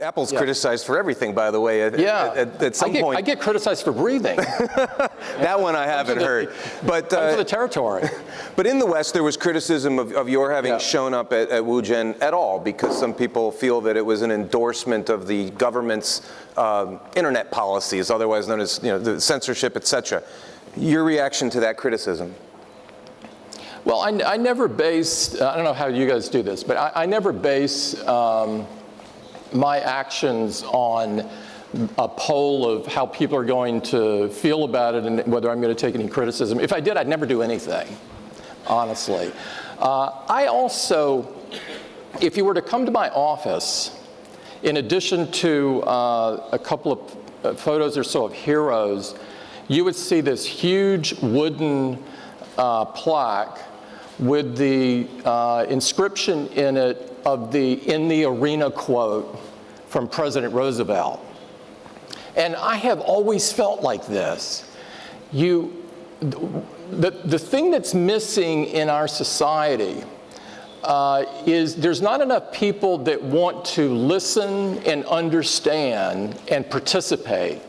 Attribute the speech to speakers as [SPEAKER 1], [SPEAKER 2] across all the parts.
[SPEAKER 1] Apple's criticized for everything, by the way. At some point,
[SPEAKER 2] I get criticized for breathing.
[SPEAKER 1] That one I haven't heard. But
[SPEAKER 2] for the territory.
[SPEAKER 1] But in the West, there was criticism of your having shown up at Wugen at all, because some people feel that it was an endorsement of the government's internet policies, otherwise known as the censorship, etc. Your reaction to that criticism?
[SPEAKER 2] Well, I never base. I don't know how you guys do this, but I never base my actions on a poll of how people are going to feel about it and whether I'm going to take any criticism. If I did, I'd never do anything, honestly. I also, if you were to come to my office, in addition to a couple of photos or so of heroes, you would see this huge wooden plaque with the inscription in it of the "in the arena" quote from President Roosevelt. And I have always felt like this. The thing that's missing in our society is there's not enough people that want to listen and understand and participate.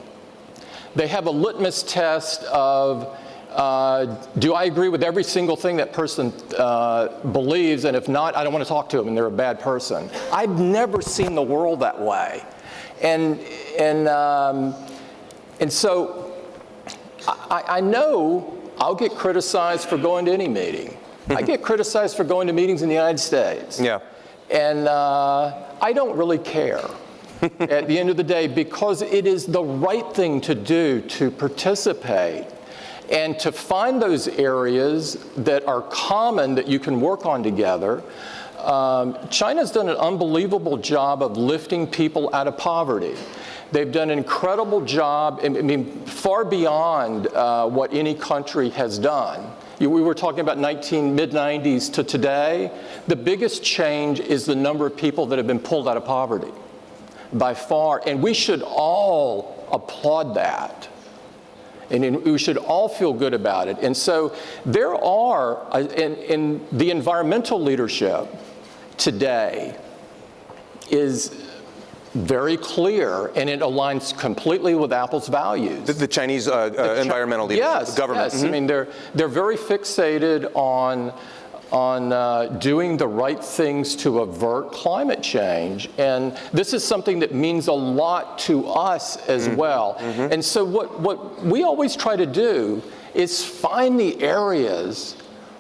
[SPEAKER 2] They have a litmus test of, do I agree with every single thing that person believes, and if not, I don't want to talk to them and they're a bad person. I've never seen the world that way. And so I know I'll get criticized for going to any meeting. I get criticized for going to meetings in the United States.
[SPEAKER 1] Yeah.
[SPEAKER 2] And I don't really care at the end of the day, because it is the right thing to do to participate and to find those areas that are common that you can work on together. China's done an unbelievable job of lifting people out of poverty. They've done an incredible job, I mean, far beyond what any country has done. We were talking about mid-90s to today. The biggest change is the number of people that have been pulled out of poverty, by far. And we should all applaud that. And we should all feel good about it. And so there are, in the environmental leadership today is very clear, and it aligns completely with Apple's values.
[SPEAKER 1] The Chinese environmental leadership, the government.
[SPEAKER 2] Yes, I mean, they're very fixated on doing the right things to avert climate change. And this is something that means a lot to us as well. And so what we always try to do is find the areas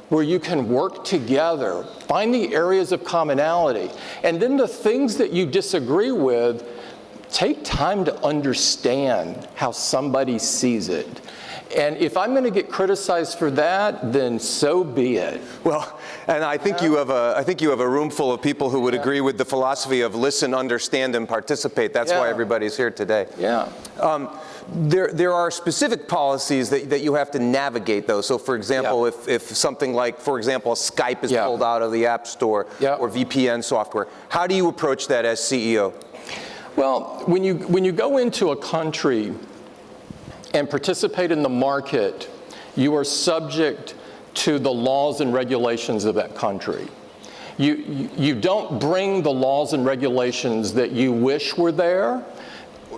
[SPEAKER 2] where you can work together, find the areas of commonality, and then the things that you disagree with, take time to understand how somebody sees it. And if I'm going to get criticized for that, then so be it.
[SPEAKER 1] Well, and I think you have a room full of people who would agree with the philosophy of listen, understand, and participate. That's why everybody's here today.
[SPEAKER 2] Yeah.
[SPEAKER 1] There are specific policies that you have to navigate, though. So, for example, if something like, for example, Skype is pulled out of the App Store or VPN software, how do you approach that as CEO? Well,
[SPEAKER 2] when you go into a country and participate in the market, you are subject to the laws and regulations of that country. You don't bring the laws and regulations that you wish were there,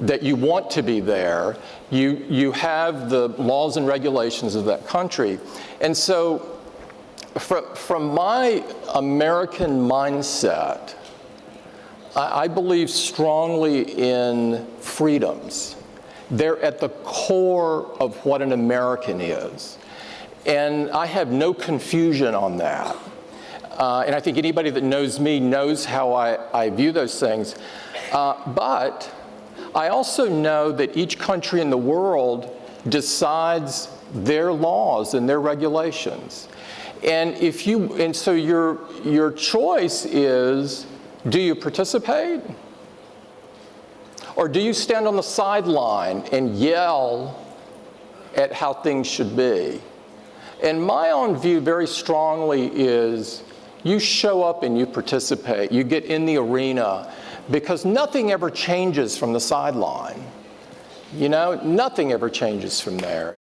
[SPEAKER 2] that you want to be there. You have the laws and regulations of that country. And so from my American mindset, I believe strongly in freedoms. They're at the core of what an American is. And I have no confusion on that. And I think anybody that knows me knows how I view those things. But I also know that each country in the world decides their laws and their regulations. And so your choice is, do you participate? Or do you stand on the sideline and yell at how things should be? And my own view very strongly is you show up and you participate. You get in the arena, because nothing ever changes from the sideline. You know, nothing ever changes from there.